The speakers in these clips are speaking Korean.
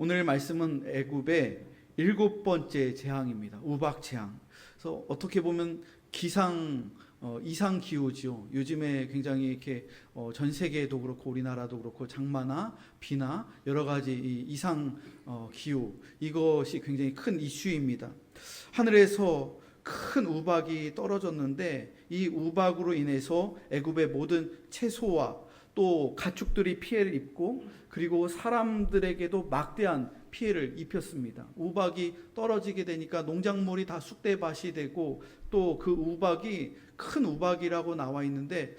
오늘 말씀은 애굽의 7번째 재앙입니다. 우박 재앙. 그래서 어떻게 보면 이상 기후지요. 요즘에 굉장히 이렇게 전 세계도 그렇고 우리나라도 그렇고 장마나 비나 여러 가지 이 이상 기후, 이것이 굉장히 큰 이슈입니다. 하늘에서 큰 우박이 떨어졌는데 이 우박으로 인해서 애굽의 모든 채소와 또 가축들이 피해를 입고, 그리고 사람들에게도 막대한 피해를 입혔습니다. 우박이 떨어지게 되니까 농작물이 다 쑥대밭이 되고, 또 그 우박이 큰 우박이라고 나와 있는데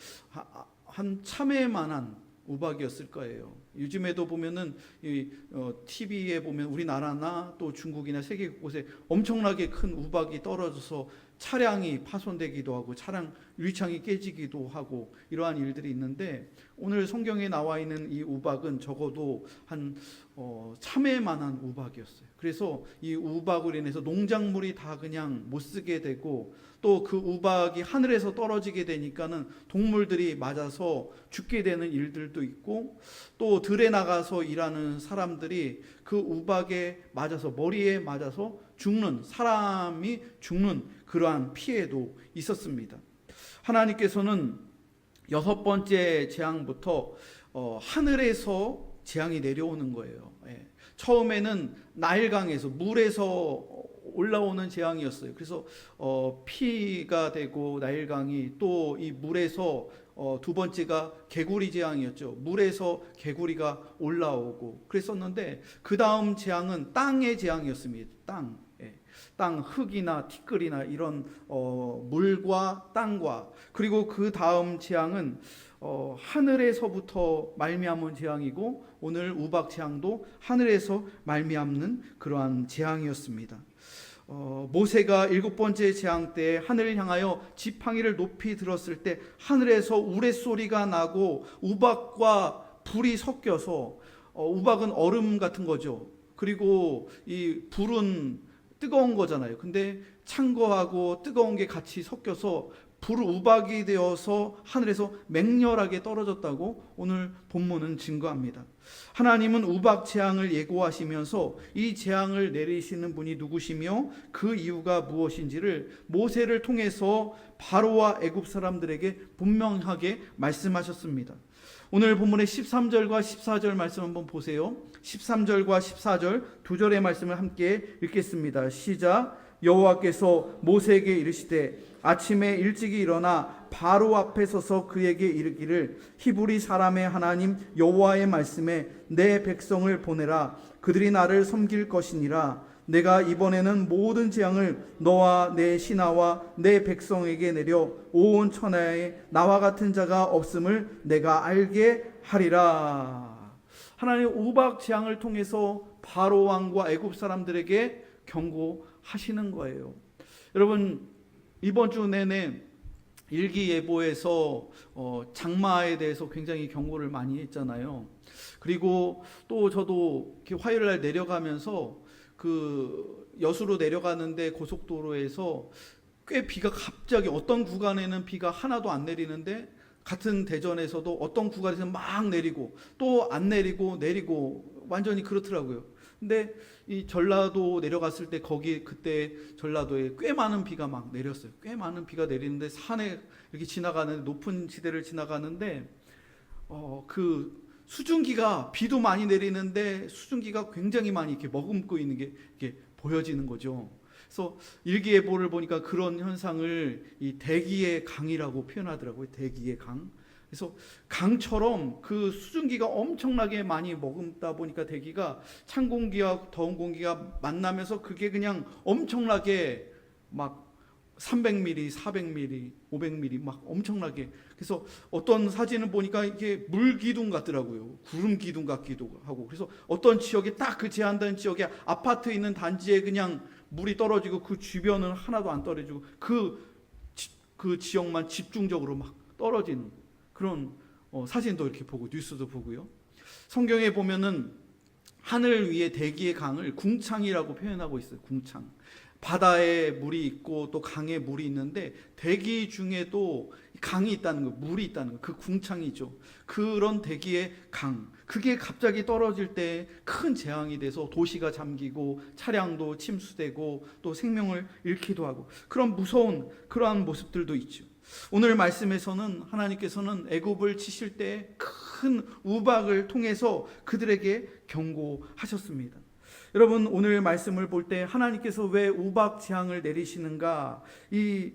한 참외만한 우박이었을 거예요. 요즘에도 보면은 TV에 보면 우리나라나 또 중국이나 세계 곳곳에 엄청나게 큰 우박이 떨어져서 차량이 파손되기도 하고 차량 유리창이 깨지기도 하고 이러한 일들이 있는데, 오늘 성경에 나와 있는 이 우박은 적어도 한 참외만한 우박이었어요. 그래서 이 우박으로 인해서 농작물이 다 그냥 못 쓰게 되고, 또 그 우박이 하늘에서 떨어지게 되니까는 동물들이 맞아서 죽게 되는 일들도 있고, 또 들에 나가서 일하는 사람들이 그 우박에 맞아서 머리에 맞아서 사람이 죽는 그러한 피해도 있었습니다. 하나님께서는 6번째 재앙부터 하늘에서 재앙이 내려오는 거예요. 처음에는 나일강에서 물에서 올라오는 재앙이었어요. 그래서 피가 되고 나일강이, 또 이 물에서 두 번째가 개구리 재앙이었죠. 물에서 개구리가 올라오고 그랬었는데, 그 다음 재앙은 땅의 재앙이었습니다. 땅 흙이나 티끌이나 이런 물과 땅과, 그리고 그 다음 재앙은 하늘에서부터 말미암은 재앙이고, 오늘 우박 재앙도 하늘에서 말미암는 그러한 재앙이었습니다. 모세가 7번째 재앙 때 하늘을 향하여 지팡이를 높이 들었을 때 하늘에서 우레소리가 나고 우박과 불이 섞여서, 우박은 얼음 같은 거죠. 그리고 이 불은 뜨거운 거잖아요. 근데 찬 거하고 뜨거운 게 같이 섞여서 불우박이 되어서 하늘에서 맹렬하게 떨어졌다고 오늘 본문은 증거합니다. 하나님은 우박 재앙을 예고하시면서 이 재앙을 내리시는 분이 누구시며 그 이유가 무엇인지를 모세를 통해서 바로와 애굽 사람들에게 분명하게 말씀하셨습니다. 오늘 본문의 13절과 14절 말씀 한번 보세요. 13절과 14절 두 절의 말씀을 함께 읽겠습니다. 시작. 여호와께서 모세에게 이르시되 아침에 일찍이 일어나 바로 앞에 서서 그에게 이르기를 히브리 사람의 하나님 여호와의 말씀에 내 백성을 보내라. 그들이 나를 섬길 것이니라. 내가 이번에는 모든 재앙을 너와 내 신하와 내 백성에게 내려 온 천하에 나와 같은 자가 없음을 내가 알게 하리라. 하나님 우박 재앙을 통해서 바로 왕과 애굽 사람들에게 경고하시는 거예요. 여러분, 이번 주 내내 일기예보에서 장마에 대해서 굉장히 경고를 많이 했잖아요. 그리고 또 저도 화요일 날 내려가면서 그 여수로 내려가는데 고속도로에서 꽤 비가 갑자기, 어떤 구간에는 비가 하나도 안 내리는데 같은 대전에서도 어떤 구간에서 막 내리고 또 안 내리고 완전히 그렇더라고요. 근데 이 전라도 내려갔을 때 그때 전라도에 꽤 많은 비가 막 내렸어요. 꽤 많은 비가 내리는데 산에 이렇게 지나가는데, 높은 지대를 지나가는데 그 수증기가, 비도 많이 내리는데 수증기가 굉장히 많이 이렇게 머금고 있는 게 이렇게 보여지는 거죠. 그래서 일기예보를 보니까 그런 현상을 이 대기의 강이라고 표현하더라고요. 대기의 강. 그래서 강처럼 그 수증기가 엄청나게 많이 머금다 보니까 대기가 찬 공기와 더운 공기가 만나면서 그게 그냥 엄청나게 막 300mm, 400mm, 500mm 막 엄청나게. 그래서 어떤 사진을 보니까 이게 물기둥 같더라고요. 구름 기둥 같기도 하고. 그래서 어떤 지역에, 딱 그 제한된 지역에 아파트 있는 단지에 그냥 물이 떨어지고 그 주변은 하나도 안 떨어지고 그 지역만 집중적으로 막 떨어지는 그런 사진도 이렇게 보고 뉴스도 보고요. 성경에 보면은 하늘 위에 대기의 강을 궁창이라고 표현하고 있어요. 궁창. 바다에 물이 있고 또 강에 물이 있는데 대기 중에도 강이 있다는 거, 물이 있다는 거, 그 궁창이죠. 그런 대기의 강, 그게 갑자기 떨어질 때 큰 재앙이 돼서 도시가 잠기고 차량도 침수되고 또 생명을 잃기도 하고 그런 무서운 그러한 모습들도 있죠. 오늘 말씀에서는 하나님께서는 애굽을 치실 때 큰 우박을 통해서 그들에게 경고하셨습니다. 여러분, 오늘 말씀을 볼 때 하나님께서 왜 우박 재앙을 내리시는가, 이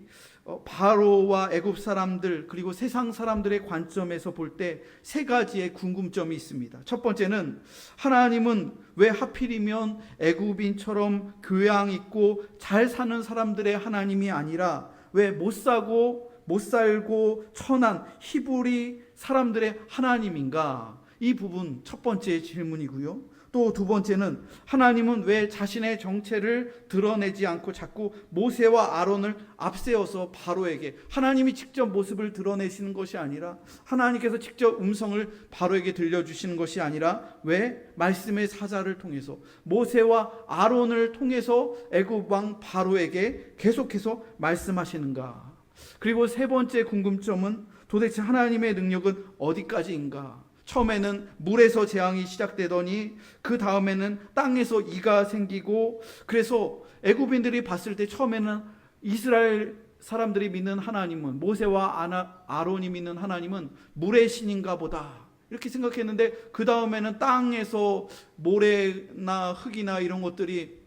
바로와 애굽 사람들 그리고 세상 사람들의 관점에서 볼 때 세 가지의 궁금점이 있습니다. 첫 번째는 하나님은 왜 하필이면 애굽인처럼 교양 있고 잘 사는 사람들의 하나님이 아니라 왜 못 사고 못 살고 천한 히브리 사람들의 하나님인가? 이 부분 첫 번째 질문이고요. 또 두 번째는 하나님은 왜 자신의 정체를 드러내지 않고 자꾸 모세와 아론을 앞세워서 바로에게, 하나님이 직접 모습을 드러내시는 것이 아니라 하나님께서 직접 음성을 바로에게 들려주시는 것이 아니라 왜 말씀의 사자를 통해서 모세와 아론을 통해서 애굽 왕 바로에게 계속해서 말씀하시는가? 그리고 세 번째 궁금점은 도대체 하나님의 능력은 어디까지인가? 처음에는 물에서 재앙이 시작되더니 그 다음에는 땅에서 이가 생기고, 그래서 애굽인들이 봤을 때 처음에는 이스라엘 사람들이 믿는 하나님은, 모세와 아론이 믿는 하나님은 물의 신인가 보다 이렇게 생각했는데, 그 다음에는 땅에서 모래나 흙이나 이런 것들이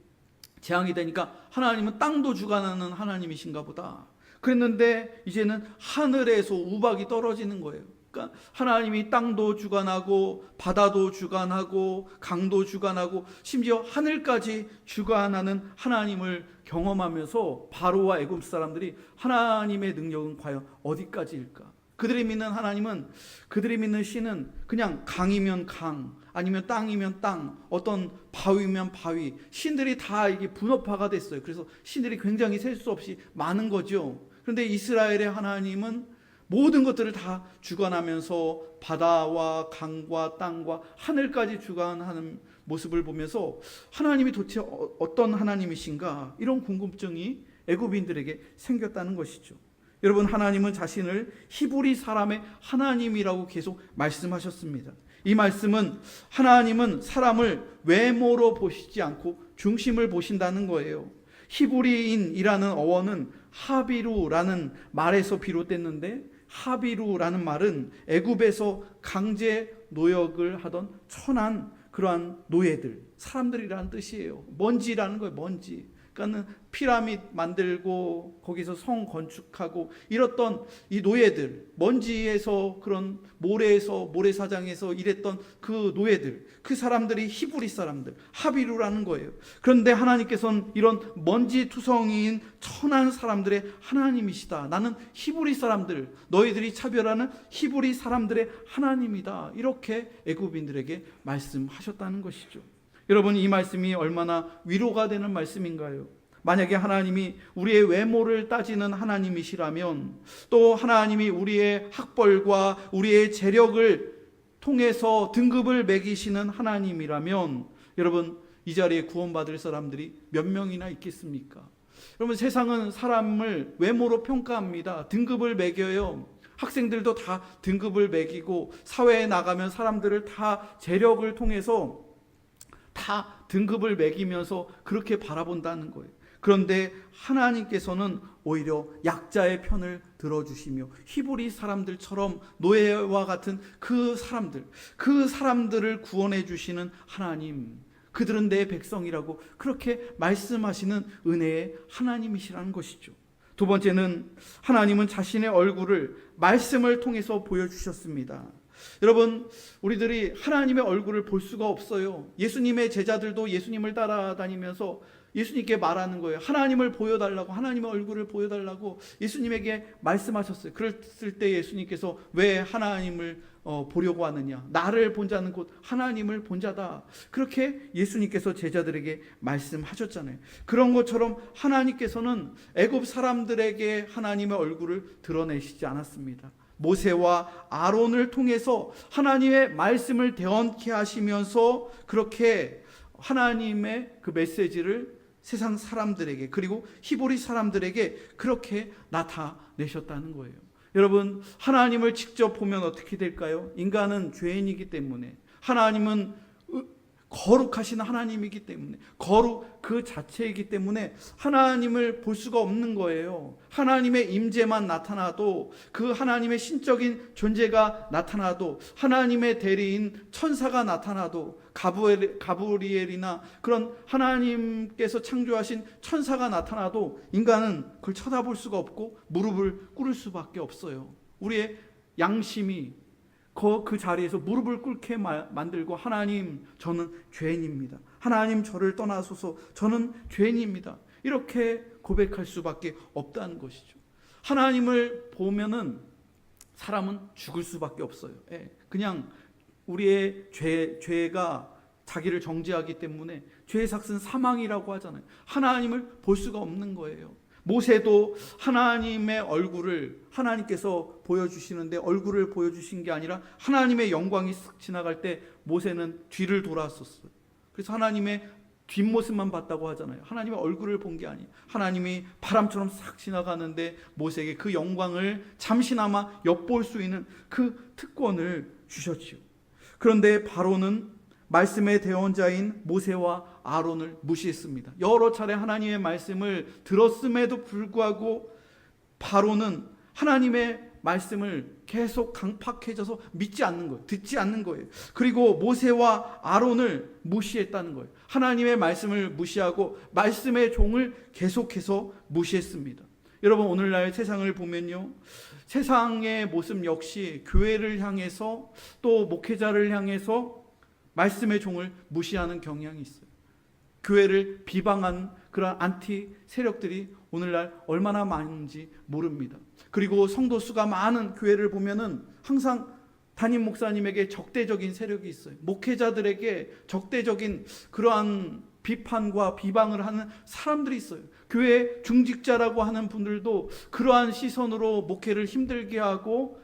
재앙이 되니까 하나님은 땅도 주관하는 하나님이신가 보다 그랬는데, 이제는 하늘에서 우박이 떨어지는 거예요. 그러니까 하나님이 땅도 주관하고 바다도 주관하고 강도 주관하고 심지어 하늘까지 주관하는 하나님을 경험하면서 바로와 애굽 사람들이 하나님의 능력은 과연 어디까지일까? 그들이 믿는 하나님은, 그들이 믿는 신은 그냥 강이면 강, 아니면 땅이면 땅, 어떤 바위면 바위, 신들이 다 이게 분업화가 됐어요. 그래서 신들이 굉장히 셀 수 없이 많은 거죠. 그런데 이스라엘의 하나님은 모든 것들을 다 주관하면서 바다와 강과 땅과 하늘까지 주관하는 모습을 보면서 하나님이 도대체 어떤 하나님이신가, 이런 궁금증이 애굽인들에게 생겼다는 것이죠. 여러분, 하나님은 자신을 히브리 사람의 하나님이라고 계속 말씀하셨습니다. 이 말씀은 하나님은 사람을 외모로 보시지 않고 중심을 보신다는 거예요. 히브리인이라는 어원은 하비루라는 말에서 비롯됐는데, 하비루라는 말은 애굽에서 강제 노역을 하던 천한 그러한 노예들, 사람들이라는 뜻이에요. 먼지라는 거예요. 먼지. 그러니까 피라미드 만들고 거기서 성 건축하고 이랬던 이 노예들, 먼지에서 그런 모래에서, 모래사장에서 일했던 그 노예들, 그 사람들이 히브리 사람들, 하비루라는 거예요. 그런데 하나님께서는 이런 먼지 투성이인 천한 사람들의 하나님이시다. 나는 히브리 사람들, 너희들이 차별하는 히브리 사람들의 하나님이다. 이렇게 애굽인들에게 말씀하셨다는 것이죠. 여러분, 이 말씀이 얼마나 위로가 되는 말씀인가요? 만약에 하나님이 우리의 외모를 따지는 하나님이시라면, 또 하나님이 우리의 학벌과 우리의 재력을 통해서 등급을 매기시는 하나님이라면, 여러분, 이 자리에 구원받을 사람들이 몇 명이나 있겠습니까? 여러분, 세상은 사람을 외모로 평가합니다. 등급을 매겨요. 학생들도 다 등급을 매기고, 사회에 나가면 사람들을 다 재력을 통해서 다 등급을 매기면서 그렇게 바라본다는 거예요. 그런데 하나님께서는 오히려 약자의 편을 들어주시며 히브리 사람들처럼 노예와 같은 그 사람들을 구원해 주시는 하나님, 그들은 내 백성이라고 그렇게 말씀하시는 은혜의 하나님이시라는 것이죠. 두 번째는 하나님은 자신의 얼굴을 말씀을 통해서 보여주셨습니다. 여러분, 우리들이 하나님의 얼굴을 볼 수가 없어요. 예수님의 제자들도 예수님을 따라다니면서 예수님께 말하는 거예요. 하나님을 보여달라고, 하나님의 얼굴을 보여달라고 예수님에게 말씀하셨어요. 그랬을 때 예수님께서 왜 하나님을 보려고 하느냐, 나를 본 자는 곧 하나님을 본 자다, 그렇게 예수님께서 제자들에게 말씀하셨잖아요. 그런 것처럼 하나님께서는 애굽 사람들에게 하나님의 얼굴을 드러내시지 않았습니다. 모세와 아론을 통해서 하나님의 말씀을 대언케 하시면서 그렇게 하나님의 그 메시지를 세상 사람들에게, 그리고 히브리 사람들에게 그렇게 나타내셨다는 거예요. 여러분, 하나님을 직접 보면 어떻게 될까요? 인간은 죄인이기 때문에 하나님은 거룩하신 하나님이기 때문에, 거룩 그 자체이기 때문에 하나님을 볼 수가 없는 거예요. 하나님의 임재만 나타나도, 그 하나님의 신적인 존재가 나타나도, 하나님의 대리인 천사가 나타나도, 가브리엘이나 그런 하나님께서 창조하신 천사가 나타나도 인간은 그걸 쳐다볼 수가 없고 무릎을 꿇을 수밖에 없어요. 우리의 양심이 그 자리에서 무릎을 꿇게 만들고, 하나님, 저는 죄인입니다. 하나님, 저를 떠나소서. 저는 죄인입니다. 이렇게 고백할 수밖에 없다는 것이죠. 하나님을 보면은 사람은 죽을 수밖에 없어요. 그냥 우리의 죄가 자기를 정죄하기 때문에 죄의 삭은 사망이라고 하잖아요. 하나님을 볼 수가 없는 거예요. 모세도 하나님의 얼굴을 하나님께서 보여주시는데, 얼굴을 보여주신 게 아니라 하나님의 영광이 쓱 지나갈 때 모세는 뒤를 돌았었어요. 그래서 하나님의 뒷모습만 봤다고 하잖아요. 하나님의 얼굴을 본 게 아니에요. 하나님이 바람처럼 싹 지나가는데 모세에게 그 영광을 잠시나마 엿볼 수 있는 그 특권을 주셨지요. 그런데 바로는 말씀의 대언자인 모세와 아론을 무시했습니다. 여러 차례 하나님의 말씀을 들었음에도 불구하고 바로는 하나님의 말씀을 계속 강팍해져서 믿지 않는 거예요. 듣지 않는 거예요. 그리고 모세와 아론을 무시했다는 거예요. 하나님의 말씀을 무시하고 말씀의 종을 계속해서 무시했습니다. 여러분, 오늘날 세상을 보면요, 세상의 모습 역시 교회를 향해서, 또 목회자를 향해서 말씀의 종을 무시하는 경향이 있어요. 교회를 비방한 그런 안티 세력들이 오늘날 얼마나 많은지 모릅니다. 그리고 성도 수가 많은 교회를 보면은 항상 담임 목사님에게 적대적인 세력이 있어요. 목회자들에게 적대적인 그러한 비판과 비방을 하는 사람들이 있어요. 교회 중직자라고 하는 분들도 그러한 시선으로 목회를 힘들게 하고,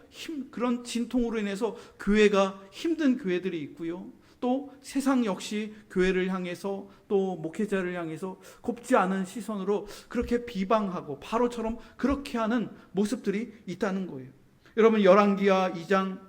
그런 진통으로 인해서 교회가 힘든 교회들이 있고요. 또 세상 역시 교회를 향해서, 또 목회자를 향해서 곱지 않은 시선으로 그렇게 비방하고 바로처럼 그렇게 하는 모습들이 있다는 거예요. 여러분, 열왕기하 2장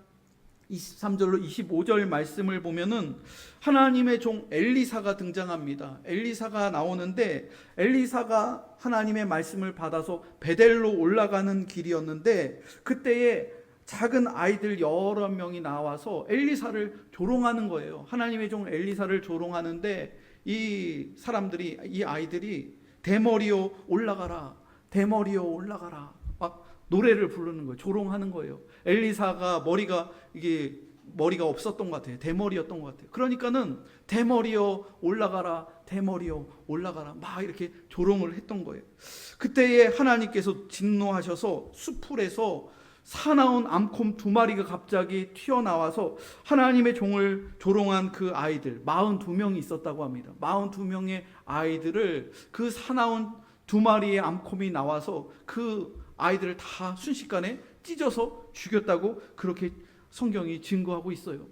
23절로 25절 말씀을 보면은 하나님의 종 엘리사가 등장합니다. 엘리사가 나오는데, 엘리사가 하나님의 말씀을 받아서 베델로 올라가는 길이었는데, 그때에 작은 아이들 여러 명이 나와서 엘리사를 조롱하는 거예요. 하나님의 종 엘리사를 조롱하는데, 이 사람들이, 이 아이들이 대머리요 올라가라, 대머리요 올라가라, 막 노래를 부르는 거예요. 조롱하는 거예요. 엘리사가 머리가 없었던 것 같아요. 대머리였던 것 같아요. 그러니까는 대머리요 올라가라, 대머리요 올라가라, 막 이렇게 조롱을 했던 거예요. 그때에 하나님께서 진노하셔서 수풀에서 사나운 암콤 2마리가 갑자기 튀어나와서 하나님의 종을 조롱한 그 아이들 42명이 있었다고 합니다. 42명의 아이들을, 그 사나운 2마리의 암콤이 나와서 그 아이들을 다 순식간에 찢어서 죽였다고 그렇게 성경이 증거하고 있어요.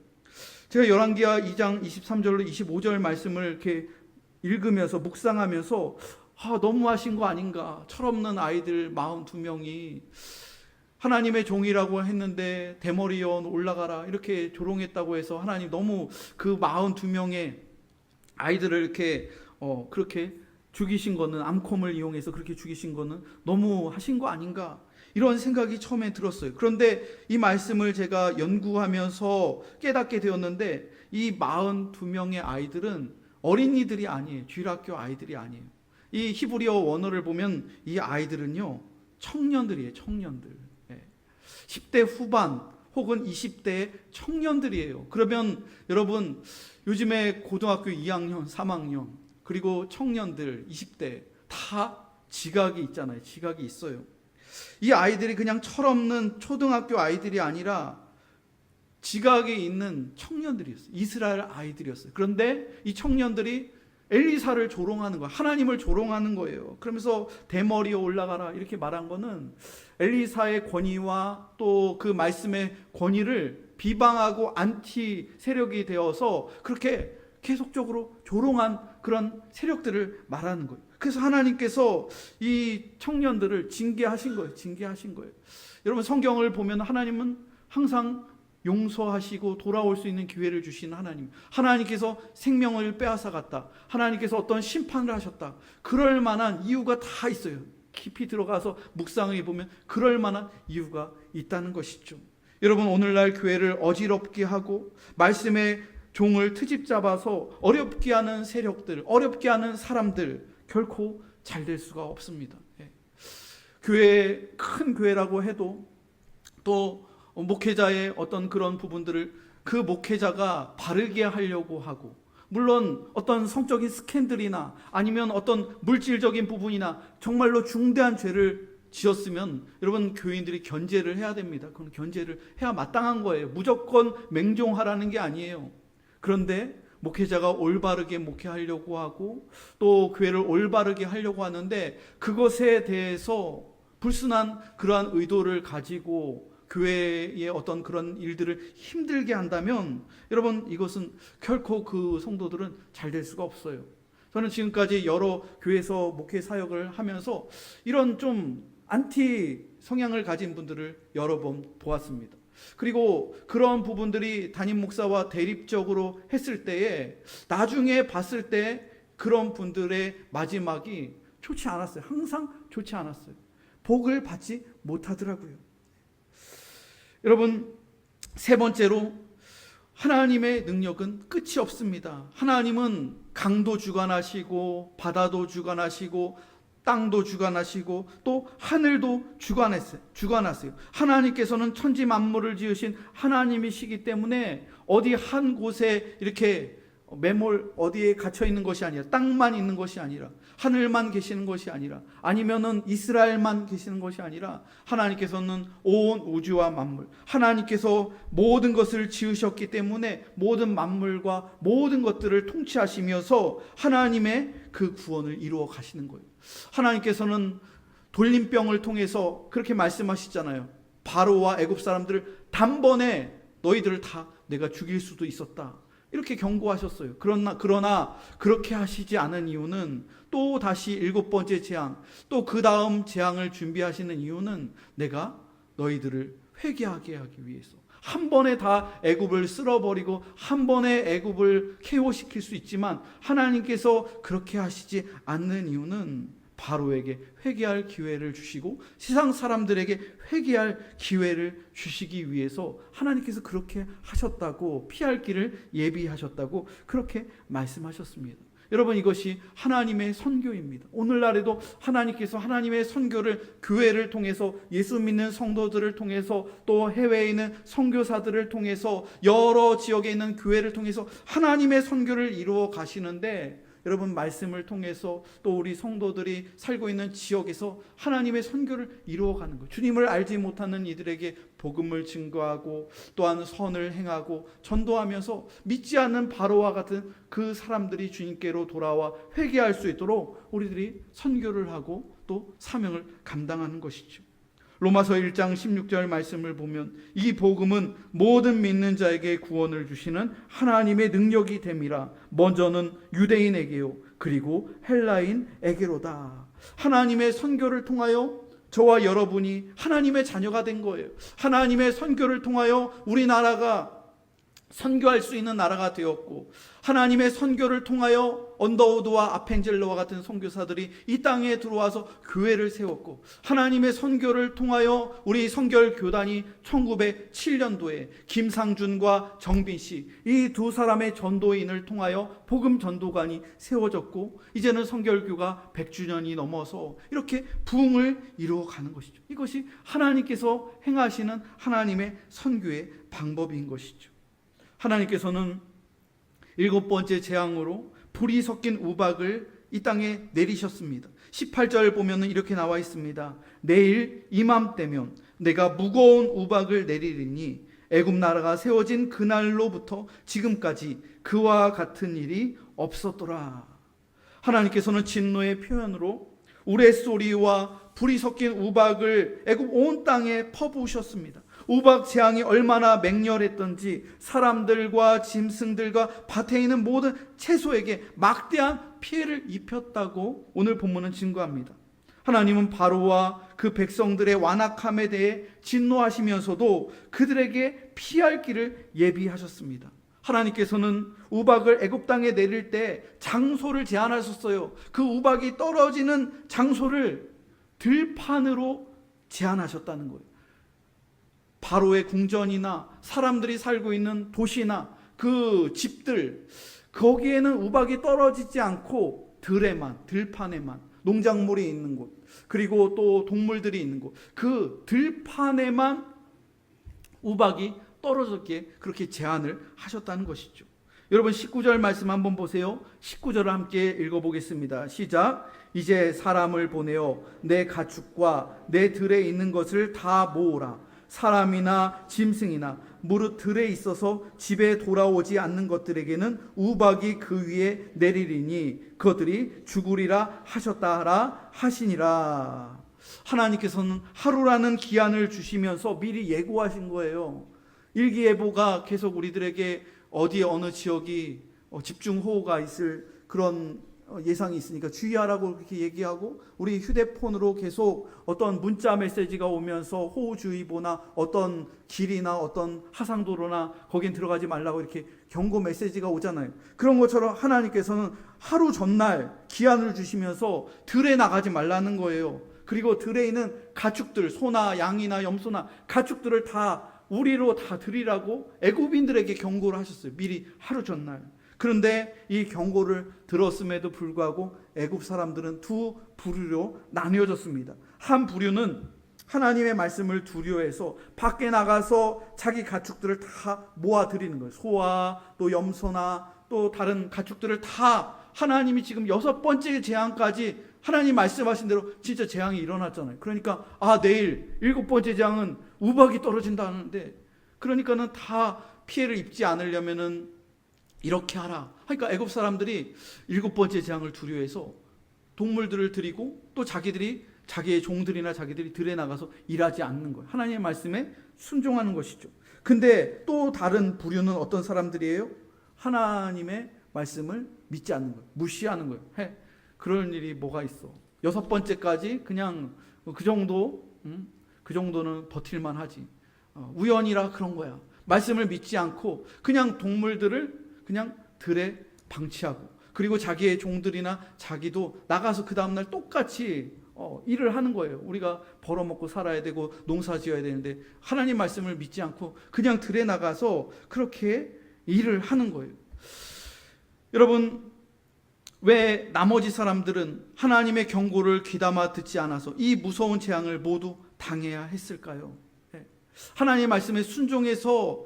제가 열왕기하 2장 23절로 25절 말씀을 이렇게 읽으면서 묵상하면서 너무하신 거 아닌가, 철없는 아이들 42명이 하나님의 종이라고 했는데 대머리여 올라가라 이렇게 조롱했다고 해서 하나님 너무 그 42명의 아이들을 이렇게 그렇게 죽이신 거는, 암콤을 이용해서 그렇게 죽이신 거는 너무 하신 거 아닌가, 이런 생각이 처음에 들었어요. 그런데 이 말씀을 제가 연구하면서 깨닫게 되었는데, 이 42명의 아이들은 어린이들이 아니에요. 주일학교 아이들이 아니에요. 이 히브리어 원어를 보면 이 아이들은요, 청년들이에요. 청년들. 10대 후반 혹은 20대의 청년들이에요. 그러면 여러분, 요즘에 고등학교 2학년, 3학년, 그리고 청년들 20대 다 지각이 있잖아요. 지각이 있어요. 이 아이들이 그냥 철없는 초등학교 아이들이 아니라 지각에 있는 청년들이었어요. 이스라엘 아이들이었어요. 그런데 이 청년들이 엘리사를 조롱하는 거예요. 하나님을 조롱하는 거예요. 그러면서 대머리에 올라가라 이렇게 말한 거는 엘리사의 권위와 또 그 말씀의 권위를 비방하고 안티 세력이 되어서 그렇게 계속적으로 조롱한 그런 세력들을 말하는 거예요. 그래서 하나님께서 이 청년들을 징계하신 거예요. 징계하신 거예요. 여러분, 성경을 보면 하나님은 항상 용서하시고 돌아올 수 있는 기회를 주신 하나님, 하나님께서 생명을 빼앗아갔다, 하나님께서 어떤 심판을 하셨다, 그럴 만한 이유가 다 있어요. 깊이 들어가서 묵상해 보면 그럴 만한 이유가 있다는 것이죠. 여러분, 오늘날 교회를 어지럽게 하고 말씀의 종을 트집 잡아서 어렵게 하는 세력들, 어렵게 하는 사람들 결코 잘 될 수가 없습니다. 교회, 큰 교회라고 해도 또 목회자의 어떤 그런 부분들을 그 목회자가 바르게 하려고 하고, 물론 어떤 성적인 스캔들이나 아니면 어떤 물질적인 부분이나 정말로 중대한 죄를 지었으면 여러분, 교인들이 견제를 해야 됩니다. 그건 견제를 해야 마땅한 거예요. 무조건 맹종하라는 게 아니에요. 그런데 목회자가 올바르게 목회하려고 하고 또 교회를 올바르게 하려고 하는데, 그것에 대해서 불순한 그러한 의도를 가지고 교회의 어떤 그런 일들을 힘들게 한다면 여러분, 이것은 결코 그 성도들은 잘 될 수가 없어요. 저는 지금까지 여러 교회에서 목회 사역을 하면서 이런 좀 안티 성향을 가진 분들을 여러 번 보았습니다. 그리고 그런 부분들이 담임 목사와 대립적으로 했을 때에 나중에 봤을 때 그런 분들의 마지막이 좋지 않았어요. 항상 좋지 않았어요. 복을 받지 못하더라고요. 여러분, 세 번째로 하나님의 능력은 끝이 없습니다. 하나님은 강도 주관하시고 바다도 주관하시고 땅도 주관하시고 또 하늘도 주관하세요. 하나님께서는 천지 만물을 지으신 하나님이시기 때문에 어디 한 곳에 이렇게 어디에 갇혀 있는 것이 아니라, 땅만 있는 것이 아니라, 하늘만 계시는 것이 아니라, 아니면은 이스라엘만 계시는 것이 아니라, 하나님께서는 온 우주와 만물, 하나님께서 모든 것을 지으셨기 때문에 모든 만물과 모든 것들을 통치하시면서 하나님의 그 구원을 이루어 가시는 거예요. 하나님께서는 돌림병을 통해서 그렇게 말씀하시잖아요. 바로와 애굽 사람들을 단번에 너희들을 다 내가 죽일 수도 있었다, 이렇게 경고하셨어요. 그러나 그렇게 하시지 않은 이유는, 또 다시 7번째 재앙, 또 그 다음 재앙을 준비하시는 이유는 내가 너희들을 회개하게 하기 위해서. 한 번에 다 애굽을 쓸어버리고 한 번에 애굽을 KO시킬 수 있지만 하나님께서 그렇게 하시지 않는 이유는 바로에게 회개할 기회를 주시고 세상 사람들에게 회개할 기회를 주시기 위해서 하나님께서 그렇게 하셨다고, 피할 길을 예비하셨다고 그렇게 말씀하셨습니다. 여러분, 이것이 하나님의 선교입니다. 오늘날에도 하나님께서 하나님의 선교를 교회를 통해서, 예수 믿는 성도들을 통해서, 또 해외에 있는 선교사들을 통해서, 여러 지역에 있는 교회를 통해서 하나님의 선교를 이루어 가시는데, 여러분, 말씀을 통해서 또 우리 성도들이 살고 있는 지역에서 하나님의 선교를 이루어가는 거예요. 주님을 알지 못하는 이들에게 복음을 증거하고 또한 선을 행하고 전도하면서 믿지 않는 바로와 같은 그 사람들이 주님께로 돌아와 회개할 수 있도록 우리들이 선교를 하고 또 사명을 감당하는 것이죠. 로마서 1장 16절 말씀을 보면 이 복음은 모든 믿는 자에게 구원을 주시는 하나님의 능력이 됨이라. 먼저는 유대인에게요 그리고 헬라인에게로다. 하나님의 선교를 통하여 저와 여러분이 하나님의 자녀가 된 거예요. 하나님의 선교를 통하여 우리나라가 선교할 수 있는 나라가 되었고, 하나님의 선교를 통하여 언더우드와 아펜젤러와 같은 선교사들이 이 땅에 들어와서 교회를 세웠고, 하나님의 선교를 통하여 우리 선결교단이 1907년도에 김상준과 정빈씨, 이 두 사람의 전도인을 통하여 복음 전도관이 세워졌고, 이제는 선결교가 100주년이 넘어서 이렇게 부흥을 이루어가는 것이죠. 이것이 하나님께서 행하시는 하나님의 선교의 방법인 것이죠. 하나님께서는 7번째 재앙으로 불이 섞인 우박을 이 땅에 내리셨습니다. 18절 보면 이렇게 나와 있습니다. 내일 이맘때면 내가 무거운 우박을 내리리니 애굽 나라가 세워진 그날로부터 지금까지 그와 같은 일이 없었더라. 하나님께서는 진노의 표현으로 우레소리와 불이 섞인 우박을 애굽 온 땅에 퍼부으셨습니다. 우박 재앙이 얼마나 맹렬했던지 사람들과 짐승들과 밭에 있는 모든 채소에게 막대한 피해를 입혔다고 오늘 본문은 증거합니다. 하나님은 바로와 그 백성들의 완악함에 대해 진노하시면서도 그들에게 피할 길을 예비하셨습니다. 하나님께서는 우박을 애굽 땅에 내릴 때 장소를 제한하셨어요. 그 우박이 떨어지는 장소를 들판으로 제한하셨다는 거예요. 바로의 궁전이나 사람들이 살고 있는 도시나 그 집들, 거기에는 우박이 떨어지지 않고 들에만, 들판에만, 농작물이 있는 곳, 그리고 또 동물들이 있는 곳, 그 들판에만 우박이 떨어졌기에 그렇게 제한을 하셨다는 것이죠. 여러분 19절 말씀 한번 보세요. 19절을 함께 읽어보겠습니다. 시작. 이제 사람을 보내어 내 가축과 내 들에 있는 것을 다 모으라. 사람이나 짐승이나 무릇 들에 있어서 집에 돌아오지 않는 것들에게는 우박이 그 위에 내리리니 그것들이 죽으리라 하셨다라 하시니라. 하나님께서는 하루라는 기한을 주시면서 미리 예고하신 거예요. 일기예보가 계속 우리들에게 어디 어느 지역이 집중호우가 있을 그런 예상이 있으니까 주의하라고 그렇게 얘기하고, 우리 휴대폰으로 계속 어떤 문자 메시지가 오면서 호우주의보나 어떤 길이나 어떤 하상도로나 거긴 들어가지 말라고 이렇게 경고 메시지가 오잖아요. 그런 것처럼 하나님께서는 하루 전날 기한을 주시면서 들에 나가지 말라는 거예요. 그리고 들에 있는 가축들, 소나 양이나 염소나 가축들을 다 우리로 다 드리라고 애굽인들에게 경고를 하셨어요. 미리 하루 전날. 그런데 이 경고를 들었음에도 불구하고 애굽 사람들은 두 부류로 나뉘어졌습니다. 한 부류는 하나님의 말씀을 두려워해서 밖에 나가서 자기 가축들을 다 모아드리는 거예요. 소와 또 염소나 또 다른 가축들을 다, 하나님이 지금 6번째 재앙까지 하나님 말씀하신 대로 진짜 재앙이 일어났잖아요. 그러니까 내일 7번째 재앙은 우박이 떨어진다는데, 그러니까는 다 피해를 입지 않으려면은 이렇게 하라. 그러니까 애굽 사람들이 7번째 재앙을 두려워해서 동물들을 드리고 또 자기들이 자기의 종들이나 자기들이 들에 나가서 일하지 않는 거예요. 하나님의 말씀에 순종하는 것이죠. 근데 또 다른 부류는 어떤 사람들이에요? 하나님의 말씀을 믿지 않는 거예요. 무시하는 거예요. 그럴 일이 뭐가 있어. 6번째까지 그냥 그 정도는 버틸만 하지. 우연이라 그런 거야. 말씀을 믿지 않고 그냥 동물들을 그냥 들에 방치하고, 그리고 자기의 종들이나 자기도 나가서 그 다음날 똑같이 일을 하는 거예요. 우리가 벌어먹고 살아야 되고 농사 지어야 되는데 하나님 말씀을 믿지 않고 그냥 들에 나가서 그렇게 일을 하는 거예요. 여러분, 왜 나머지 사람들은 하나님의 경고를 귀담아 듣지 않아서 이 무서운 재앙을 모두 당해야 했을까요? 하나님의 말씀에 순종해서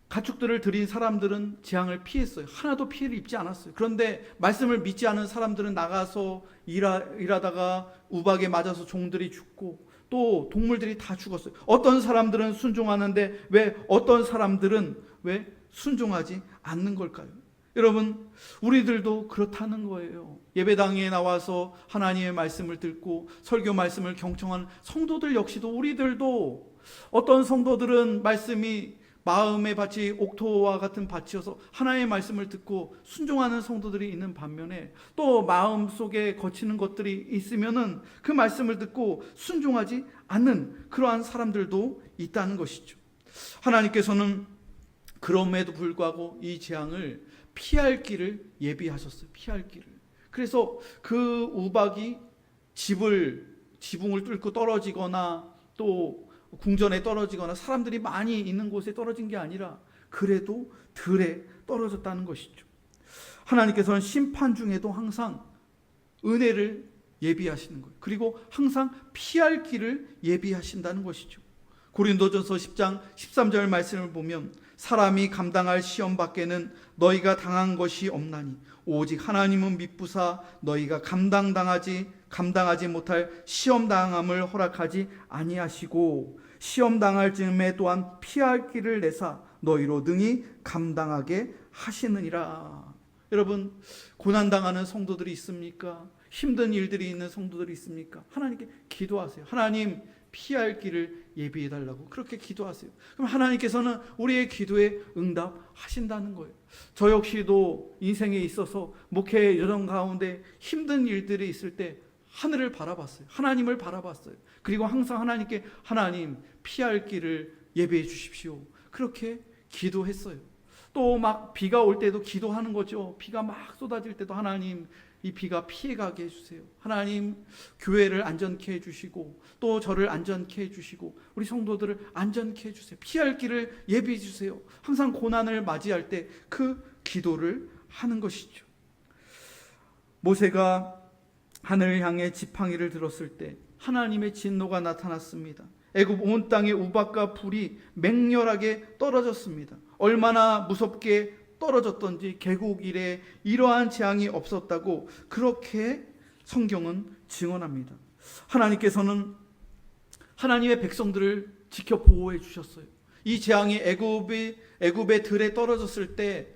가축들을 드린 사람들은 재앙을 피했어요. 하나도 피해를 입지 않았어요. 그런데 말씀을 믿지 않은 사람들은 나가서 일하다가 우박에 맞아서 종들이 죽고 또 동물들이 다 죽었어요. 어떤 사람들은 순종하는데 왜 어떤 사람들은 왜 순종하지 않는 걸까요? 여러분, 우리들도 그렇다는 거예요. 예배당에 나와서 하나님의 말씀을 듣고 설교 말씀을 경청하는 성도들 역시도, 우리들도 어떤 성도들은 말씀이 마음의 밭이 옥토와 같은 밭이어서 하나님의 말씀을 듣고 순종하는 성도들이 있는 반면에, 또 마음속에 거치는 것들이 있으면은 그 말씀을 듣고 순종하지 않는 그러한 사람들도 있다는 것이죠. 하나님께서는 그럼에도 불구하고 이 재앙을 피할 길을 예비하셨어요. 피할 길을. 그래서 그 우박이 지붕을 뚫고 떨어지거나 또 궁전에 떨어지거나 사람들이 많이 있는 곳에 떨어진 게 아니라 그래도 들에 떨어졌다는 것이죠. 하나님께서는 심판 중에도 항상 은혜를 예비하시는 거예요. 그리고 항상 피할 길을 예비하신다는 것이죠. 고린도전서 10장 13절 말씀을 보면, 사람이 감당할 시험 밖에는 너희가 당한 것이 없나니 오직 하나님은 미쁘사 너희가 감당하지 못할 시험 당함을 허락하지 아니하시고 시험 당할 즈음에 또한 피할 길을 내사 너희로 능히 감당하게 하시느니라. 여러분, 고난 당하는 성도들이 있습니까? 힘든 일들이 있는 성도들이 있습니까? 하나님께 기도하세요. 하나님, 피할 길을 예비해 달라고 그렇게 기도하세요. 그럼 하나님께서는 우리의 기도에 응답하신다는 거예요. 저 역시도 인생에 있어서 목회 여정 가운데 힘든 일들이 있을 때 하늘을 바라봤어요. 하나님을 바라봤어요. 그리고 항상 하나님께 하나님 피할 길을 예배해 주십시오. 그렇게 기도했어요. 또 막 비가 올 때도 기도하는 거죠. 비가 막 쏟아질 때도 하나님 이 비가 피해가게 해주세요. 하나님 교회를 안전케 해주시고 또 저를 안전케 해주시고 우리 성도들을 안전케 해주세요. 피할 길을 예비해 주세요. 항상 고난을 맞이할 때 그 기도를 하는 것이죠. 모세가 하늘을 향해 지팡이를 들었을 때 하나님의 진노가 나타났습니다. 애굽 온 땅에 우박과 불이 맹렬하게 떨어졌습니다. 얼마나 무섭게 떨어졌던지 개국 이래 이러한 재앙이 없었다고 그렇게 성경은 증언합니다. 하나님께서는 하나님의 백성들을 지켜 보호해 주셨어요. 이 재앙이 애굽의 들에 떨어졌을 때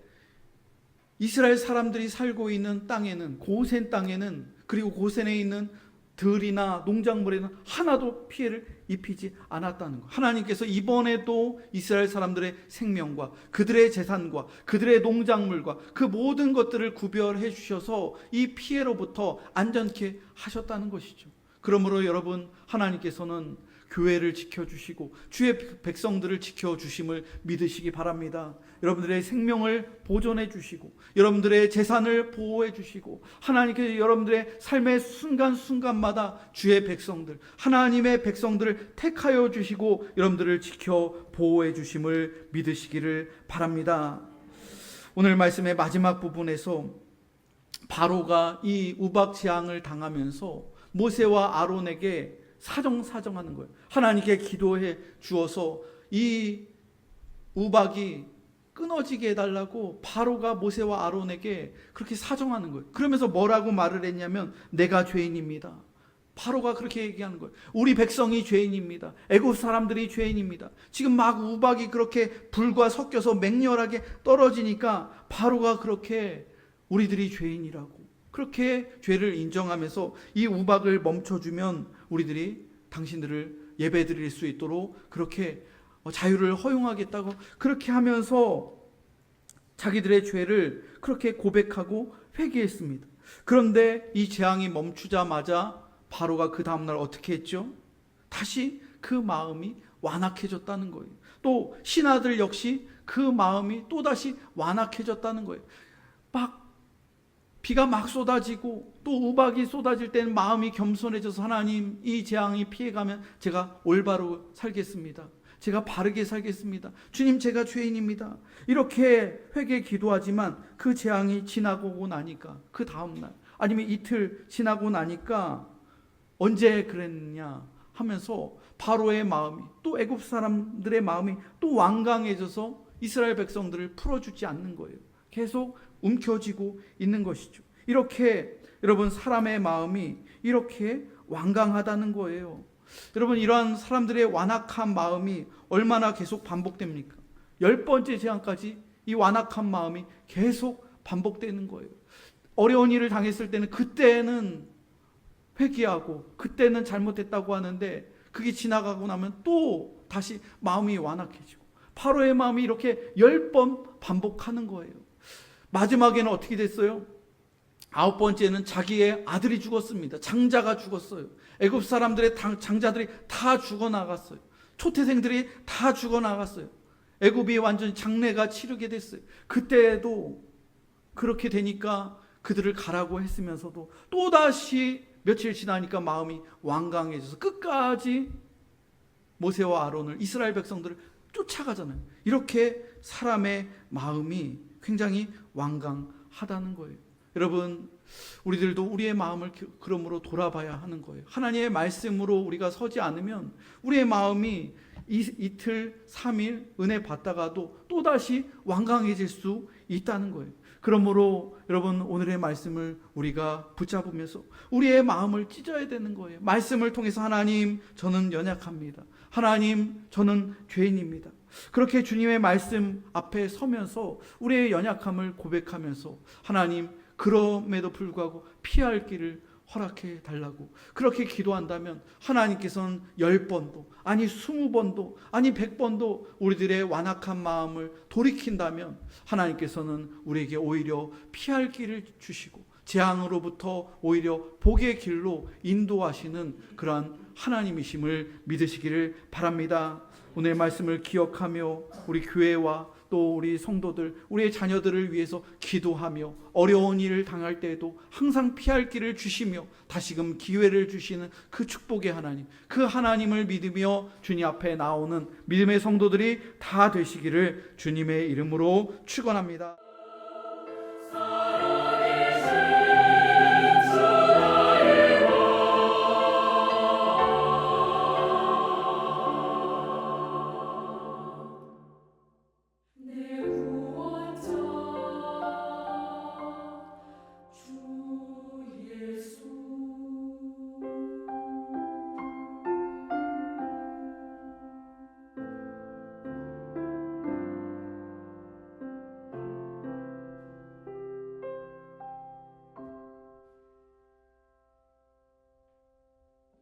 이스라엘 사람들이 살고 있는 땅에는, 고센 땅에는, 그리고 고센에 있는 들이나 농작물에는 하나도 피해를 입히지 않았다는 것. 하나님께서 이번에도 이스라엘 사람들의 생명과 그들의 재산과 그들의 농작물과 그 모든 것들을 구별해 주셔서 이 피해로부터 안전케 하셨다는 것이죠. 그러므로 여러분, 하나님께서는 교회를 지켜주시고 주의 백성들을 지켜주심을 믿으시기 바랍니다. 여러분들의 생명을 보존해 주시고 여러분들의 재산을 보호해 주시고 하나님께서 여러분들의 삶의 순간순간마다 주의 백성들, 하나님의 백성들을 택하여 주시고 여러분들을 지켜 보호해 주심을 믿으시기를 바랍니다. 오늘 말씀의 마지막 부분에서 바로가 이 우박 재앙을 당하면서 모세와 아론에게 사정하는 거예요. 하나님께 기도해 주어서 이 우박이 끊어지게 해달라고 바로가 모세와 아론에게 그렇게 사정하는 거예요. 그러면서 뭐라고 말을 했냐면 내가 죄인입니다. 바로가 그렇게 얘기하는 거예요. 우리 백성이 죄인입니다. 애굽 사람들이 죄인입니다. 지금 막 우박이 그렇게 불과 섞여서 맹렬하게 떨어지니까 바로가 그렇게 우리들이 죄인이라고 그렇게 죄를 인정하면서 이 우박을 멈춰주면 우리들이 당신들을 예배드릴 수 있도록 그렇게 자유를 허용하겠다고 그렇게 하면서 자기들의 죄를 그렇게 고백하고 회개했습니다. 그런데 이 재앙이 멈추자마자 바로가 그 다음날 어떻게 했죠? 다시 그 마음이 완악해졌다는 거예요. 또 신하들 역시 그 마음이 또다시 완악해졌다는 거예요. 비가 막 쏟아지고 또 우박이 쏟아질 때는 마음이 겸손해져서 하나님 이 재앙이 피해가면 제가 올바로 살겠습니다. 제가 바르게 살겠습니다. 주님 제가 죄인입니다. 이렇게 회개 기도하지만 그 재앙이 지나고 나니까 그 다음날 아니면 이틀 지나고 나니까 언제 그랬냐 하면서 바로의 마음이 또 애굽 사람들의 마음이 또 완강해져서 이스라엘 백성들을 풀어주지 않는 거예요. 계속 움켜쥐고 있는 것이죠. 이렇게 여러분 사람의 마음이 이렇게 완강하다는 거예요. 여러분 이러한 사람들의 완악한 마음이 얼마나 계속 반복됩니까? 10번째 재앙까지 이 완악한 마음이 계속 반복되는 거예요. 어려운 일을 당했을 때는 그때는 회개하고 그때는 잘못했다고 하는데 그게 지나가고 나면 또 다시 마음이 완악해지고 바로의 마음이 이렇게 10번 반복하는 거예요. 마지막에는 어떻게 됐어요? 9번째는 자기의 아들이 죽었습니다. 장자가 죽었어요. 애굽 사람들의 장자들이 다 죽어나갔어요. 초태생들이 다 죽어나갔어요. 애굽이 완전히 장례가 치르게 됐어요. 그때도 그렇게 되니까 그들을 가라고 했으면서도 또다시 며칠 지나니까 마음이 완강해져서 끝까지 모세와 아론을 이스라엘 백성들을 쫓아가잖아요. 이렇게 사람의 마음이 굉장히 완강하다는 거예요. 여러분 우리들도 우리의 마음을 그러므로 돌아봐야 하는 거예요. 하나님의 말씀으로 우리가 서지 않으면 우리의 마음이 이틀 3일 은혜 받다가도 또다시 완강해질 수 있다는 거예요. 그러므로 여러분 오늘의 말씀을 우리가 붙잡으면서 우리의 마음을 찢어야 되는 거예요. 말씀을 통해서 하나님 저는 연약합니다. 하나님 저는 죄인입니다. 그렇게 주님의 말씀 앞에 서면서 우리의 연약함을 고백하면서 하나님 그럼에도 불구하고 피할 길을 허락해 달라고 그렇게 기도한다면 하나님께서는 10번도 아니 20번도 아니 100번도 우리들의 완악한 마음을 돌이킨다면 하나님께서는 우리에게 오히려 피할 길을 주시고 재앙으로부터 오히려 복의 길로 인도하시는 그러한 하나님이심을 믿으시기를 바랍니다. 오늘 말씀을 기억하며 우리 교회와 또 우리 성도들, 우리의 자녀들을 위해서 기도하며 어려운 일을 당할 때에도 항상 피할 길을 주시며 다시금 기회를 주시는 그 축복의 하나님, 그 하나님을 믿으며 주님 앞에 나오는 믿음의 성도들이 다 되시기를 주님의 이름으로 축원합니다.